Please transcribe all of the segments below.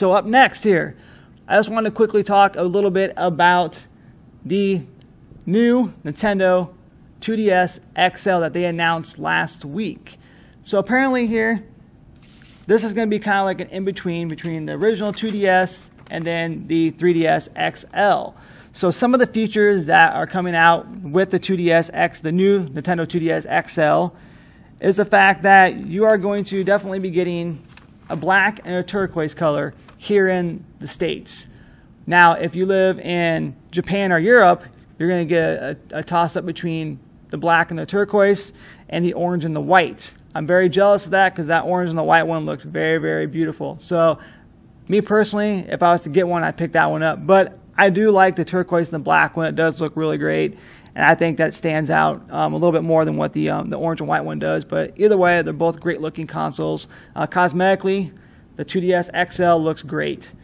So up next here, I just want to quickly talk a little bit about the new Nintendo 2DS XL that they announced last week. So apparently here, this is going to be kind of like an in-between between the original 2DS and then the 3DS XL. So some of the features that are coming out with the 2DS X, the new Nintendo 2DS XL, is the fact that you are going to definitely be getting a black and a turquoise color here in the States. Now, if you live in Japan or Europe, you're going to get a toss-up between the black and the turquoise and the orange and the white. I'm very jealous of that because that orange and the white one looks very, very beautiful. So me personally, if I was to get one, I'd pick that one up. But I do like the turquoise and the black one. It does look really great. And I think that it stands out a little bit more than what the orange and white one does. But either way, they're both great-looking consoles. Cosmetically, the 2DS XL looks great.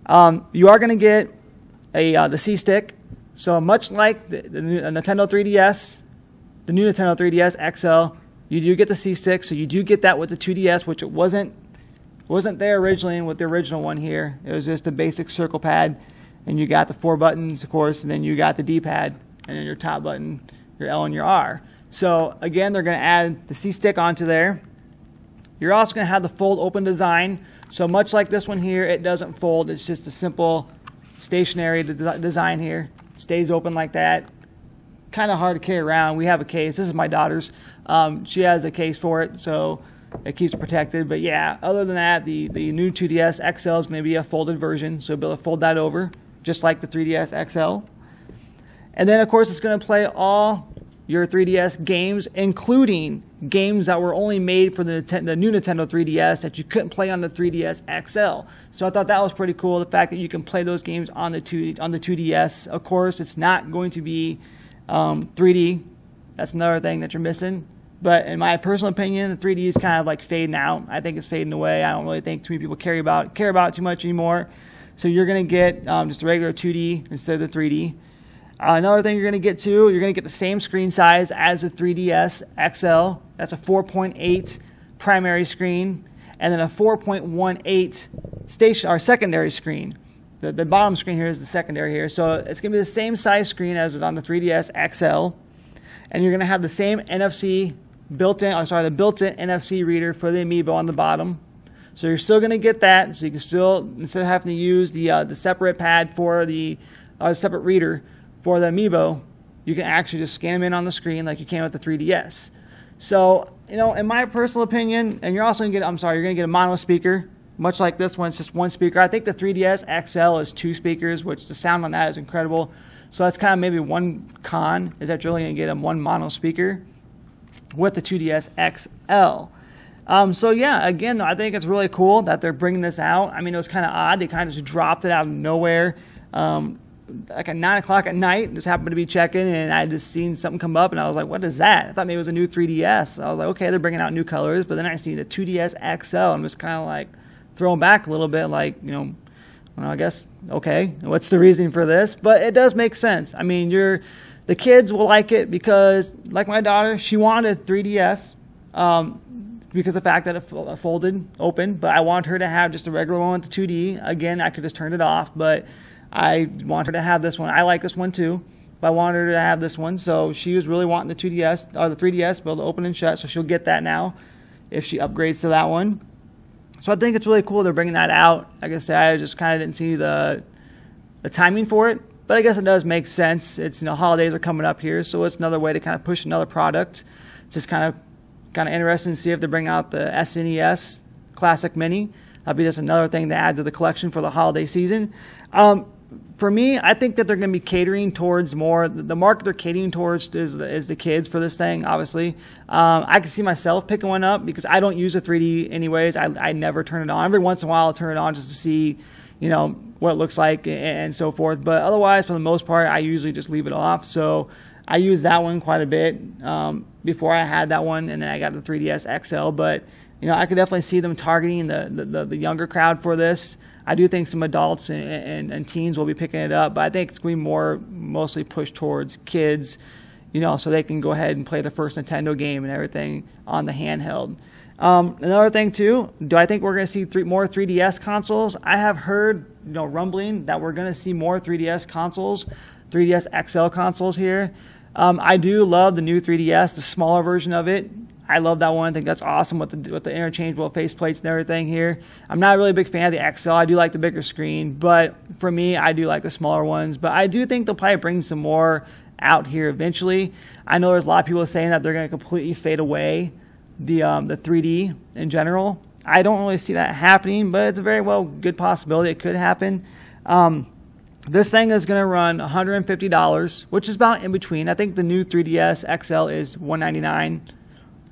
You are going to get the C-Stick. So much like the Nintendo 3DS, the new Nintendo 3DS XL, you do get the C-Stick. So you do get that with the 2DS, which it wasn't there originally with the original one here. It was just a basic circle pad. And you got the 4 buttons, of course, and then you got the D-pad. And then your top button, your L and your R. So again, they're going to add the C-Stick onto there. You're also going to have the fold open design. So much like this one here, it doesn't fold. It's just a simple stationary design here. It stays open like that. Kind of hard to carry around. We have a case. This is my daughter's. She has a case for it, so it keeps it protected. But yeah, other than that, the new 2DS XL is going to be a folded version. So you'll be able to fold that over, just like the 3DS XL. And then, of course, it's going to play all your 3DS games, including games that were only made for the new Nintendo 3DS that you couldn't play on the 3DS XL. So I thought that was pretty cool, the fact that you can play those games on the 2DS. Of course, it's not going to be 3D. That's another thing that you're missing. But in my personal opinion, the 3D is kind of like fading out. I think it's fading away. I don't really think too many people care about it too much anymore. So you're going to get just a regular 2D instead of the 3D. Another thing you're going to get too, you're going to get the same screen size as the 3DS XL. That's a 4.8 primary screen, and then a 4.18 secondary screen. The bottom screen here is the secondary here. So it's going to be the same size screen as is on the 3DS XL, and you're going to have the same the built-in NFC reader for the Amiibo on the bottom. So you're still going to get that. So you can still, instead of having to use the separate pad for the separate reader for the Amiibo, you can actually just scan them in on the screen like you can with the 3DS. So, in my personal opinion, and you're also going to get, you're going to get a mono speaker, much like this one, it's just one speaker. I think the 3DS XL is 2 speakers, which the sound on that is incredible. So that's kind of maybe one con, is that you're only going to get one mono speaker with the 2DS XL. So yeah, again, I think it's really cool that they're bringing this out. I mean, it was kind of odd. They kind of just dropped it out of nowhere. Like at 9 o'clock at night, just happened to be checking, and I just seen something come up, and I was like, what is that? I thought maybe it was a new 3DS. I was like, okay, they're bringing out new colors, but then I see the 2DS XL, and was kind of like thrown back a little bit, like, well, I guess, okay, what's the reason for this? But it does make sense. I mean, the kids will like it because, like my daughter, she wanted 3DS because of the fact that it folded open, but I wanted her to have just a regular one with the 2D. Again, I could just turn it off, but I want her to have this one. I like this one too, but I wanted her to have this one. So she was really wanting the 2DS or the 3DS, be able to open and shut. So she'll get that now if she upgrades to that one. So I think it's really cool they're bringing that out. Like I said, I just kind of didn't see the timing for it, but I guess it does make sense. It's holidays are coming up here, so it's another way to kind of push another product. It's just kind of interesting to see if they bring out the SNES Classic Mini. That'll be just another thing to add to the collection for the holiday season. For me, I think that they're going to be catering towards more, the market they're catering towards is the kids for this thing, obviously. I can see myself picking one up because I don't use a 3D anyways. I never turn it on. Every once in a while I'll turn it on just to see, what it looks like and so forth. But otherwise, for the most part, I usually just leave it off. So I use that one quite a bit before I had that one, and then I got the 3DS XL. But, I could definitely see them targeting the younger crowd for this. I do think some adults and teens will be picking it up, but I think it's going to be mostly pushed towards kids, so they can go ahead and play their first Nintendo game and everything on the handheld. Another thing too, do I think we're going to see more 3DS consoles? I have heard, rumbling that we're going to see more 3DS consoles, 3DS XL consoles here. I do love the new 3DS, the smaller version of it. I love that one. I think that's awesome with the interchangeable faceplates and everything here. I'm not really a big fan of the XL. I do like the bigger screen, but for me, I do like the smaller ones. But I do think they'll probably bring some more out here eventually. I know there's a lot of people saying that they're going to completely fade away the 3D in general. I don't really see that happening, but it's a very good possibility it could happen. This thing is going to run $150, which is about in between. I think the new 3DS XL is $199,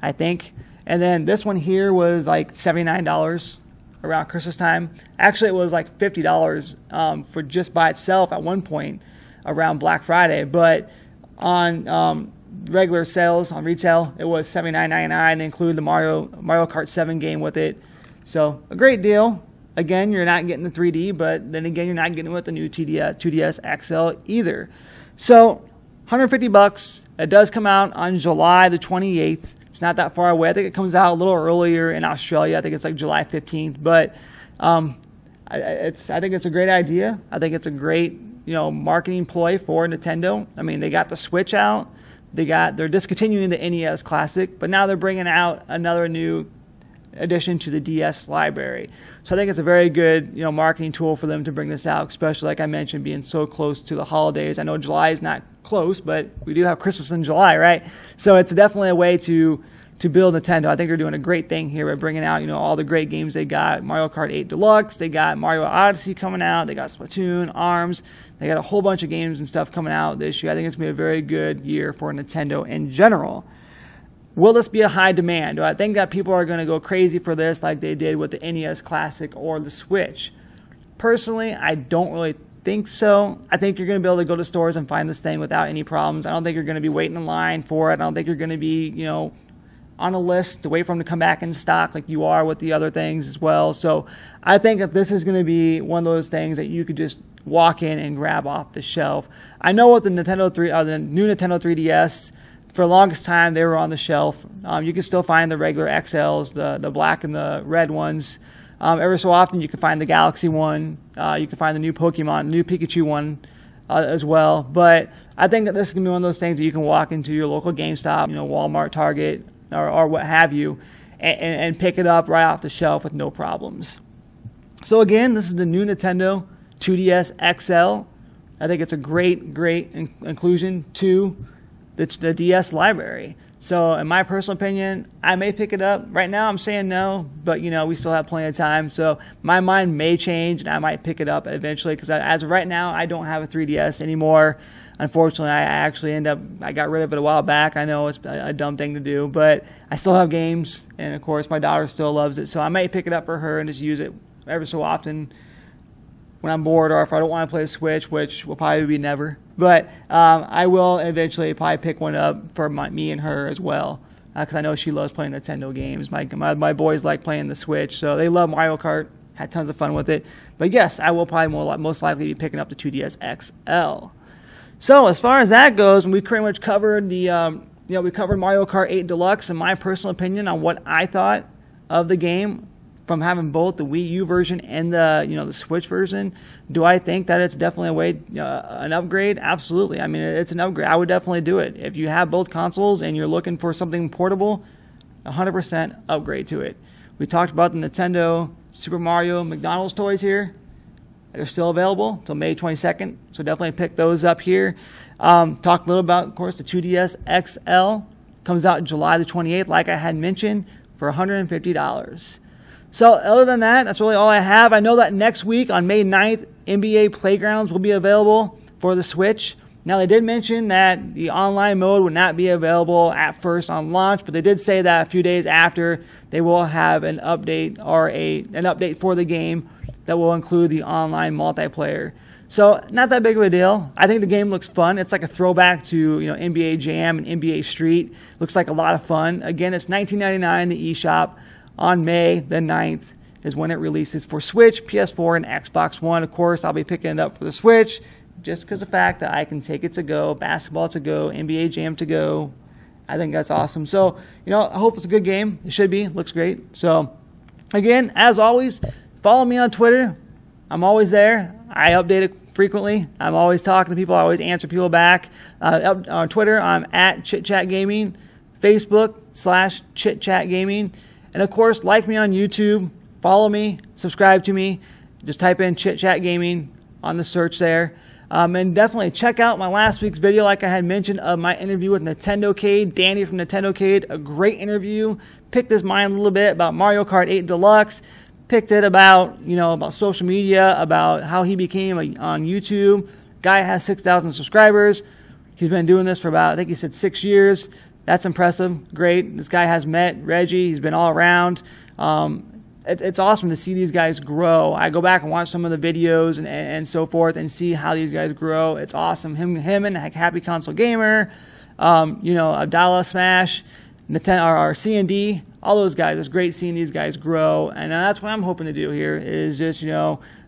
I think. And then this one here was like $79 around Christmas time. Actually, it was like $50 for just by itself at one point around Black Friday. But on regular sales, on retail, it was $79.99. They include the Mario Kart 7 game with it. So a great deal. Again, you're not getting the 3D, but then again, you're not getting it with the new 2DS XL either. So $150. It does come out on July the 28th. It's not that far away. I think it comes out a little earlier in Australia. I think it's like July 15th. But I think it's a great idea. I think it's a great marketing ploy for Nintendo. I mean, they got the Switch out. They're discontinuing the NES Classic, but now they're bringing out another new addition to the DS library. So I think it's a very good marketing tool for them to bring this out, especially like I mentioned, being so close to the holidays. I know July is not close, but we do have Christmas in July, right? So it's definitely a way to build Nintendo. I think they're doing a great thing here by bringing out all the great games they got. Mario Kart 8 Deluxe, they got Mario Odyssey coming out, they got Splatoon, ARMS, they got a whole bunch of games and stuff coming out this year. I think it's going to be a very good year for Nintendo in general. Will this be a high demand? Do I think that people are going to go crazy for this like they did with the NES Classic or the Switch? Personally, I don't really think so. I think you're going to be able to go to stores and find this thing without any problems. I don't think you're going to be waiting in line for it. I don't think you're going to be, on a list to wait for them to come back in stock like you are with the other things as well. So I think that this is going to be one of those things that you could just walk in and grab off the shelf. I know with the new Nintendo 3DS, for the longest time, they were on the shelf. You can still find the regular XLs, the black and the red ones. Every so often, you can find the Galaxy one. You can find the new Pokemon, new Pikachu one as well. But I think that this is going to be one of those things that you can walk into your local GameStop, Walmart, Target, or what have you, and pick it up right off the shelf with no problems. So again, this is the new Nintendo 2DS XL. I think it's a great inclusion to the DS library. So in my personal opinion, I may pick it up. Right now I'm saying no, but we still have plenty of time. So my mind may change and I might pick it up eventually, because as of right now, I don't have a 3DS anymore. Unfortunately, I got rid of it a while back. I know it's a dumb thing to do, but I still have games, and of course my daughter still loves it. So I might pick it up for her and just use it every so often when I'm bored, or if I don't want to play the Switch, which will probably be never. But I will eventually probably pick one up for me and her as well, because I know she loves playing Nintendo games. My boys like playing the Switch, so they love Mario Kart. Had tons of fun with it. But yes, I will probably most likely be picking up the 2DS XL. So as far as that goes, we pretty much covered we covered Mario Kart 8 Deluxe and my personal opinion on what I thought of the game from having both the Wii U version and the Switch version. Do I think that it's definitely an upgrade? Absolutely. I mean, it's an upgrade. I would definitely do it. If you have both consoles and you're looking for something portable, 100% upgrade to it. We talked about the Nintendo Super Mario McDonald's toys here. They're still available until May 22nd, so definitely pick those up here. Talk a little about, of course, the 2DS XL. Comes out July the 28th, like I had mentioned, for $150. So other than that, that's really all I have. I know that next week on May 9th, NBA Playgrounds will be available for the Switch. Now, they did mention that the online mode would not be available at first on launch, but they did say that a few days after, they will have an update or an update for the game that will include the online multiplayer. So not that big of a deal. I think the game looks fun. It's like a throwback to NBA Jam and NBA Street. Looks like a lot of fun. Again, it's $19.99 in the eShop. On May the 9th is when it releases for Switch, PS4, and Xbox One. Of course, I'll be picking it up for the Switch just because of the fact that I can take it to go, basketball to go, NBA Jam to go. I think that's awesome. So, I hope it's a good game. It should be. It looks great. So, again, as always, follow me on Twitter. I'm always there. I update it frequently. I'm always talking to people. I always answer people back. On Twitter, I'm at ChitChatGaming. Facebook /ChitChatGaming. And, of course, like me on YouTube. Follow me. Subscribe to me. Just type in ChitChatGaming on the search there. And definitely check out my last week's video, like I had mentioned, of my interview with Nintendocade, Danny from Nintendocade. A great interview. Picked his mind a little bit about Mario Kart 8 Deluxe. Picked it about, about social media, about how he became on YouTube. Guy has 6,000 subscribers. He's been doing this for about, I think he said 6 years. That's impressive. Great. This guy has met Reggie. He's been all around. It's awesome to see these guys grow. I go back and watch some of the videos and so forth and see how these guys grow. It's awesome. Him and Happy Console Gamer, Abdallah Smash, our C&D, all those guys. It's great seeing these guys grow. And that's what I'm hoping to do here is just,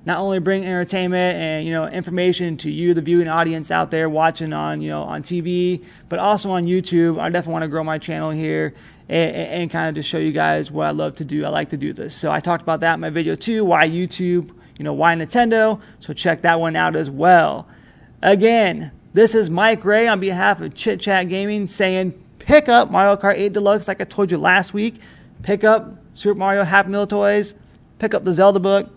not only bring entertainment and, information to you, the viewing audience out there watching on TV, but also on YouTube. I definitely want to grow my channel here and kind of just show you guys what I love to do. I like to do this. So I talked about that in my video too. Why YouTube? Why Nintendo? So check that one out as well. Again, this is Mike Ray on behalf of Chit Chat Gaming saying pick up Mario Kart 8 Deluxe like I told you last week. Pick up Super Mario Happy Meal Toys. Pick up the Zelda book.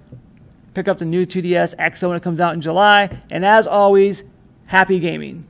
Pick up the new 2DS XL when it comes out in July. And as always, happy gaming.